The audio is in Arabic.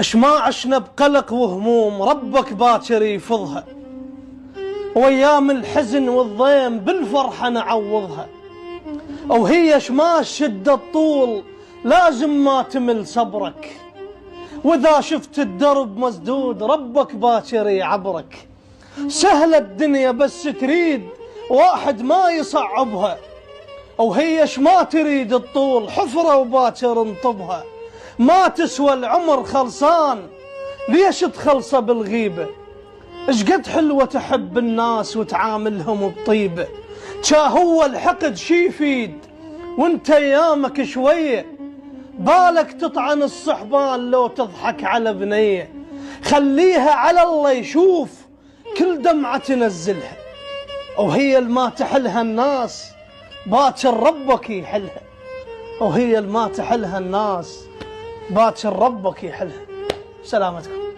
اش ما عشنا بقلق وهموم ربك باكر يفضها، وايام الحزن والضيم بالفرحة نعوضها. وهي اش ما الشدة الطول لازم ما تمل صبرك، واذا شفت الدرب مسدود ربك باكر يعبرك. سهلة الدنيا بس تريد واحد ما يصعبها، وهي اش ما تريد الطول حفرة وباكر انطبها. ما تسوى العمر خلصان ليش تخلصه بالغيبة، اش قد حلوة تحب الناس وتعاملهم بطيبة. هو الحقد شي يفيد وانت ايامك شوية، بالك تطعن الصحبان لو تضحك على بنية. خليها على الله يشوف كل دمعة تنزلها، وهي الما تحلها الناس باكر ربك يحلها. وهي الما تحلها الناس باكر ربك يحلها. سلامتكم.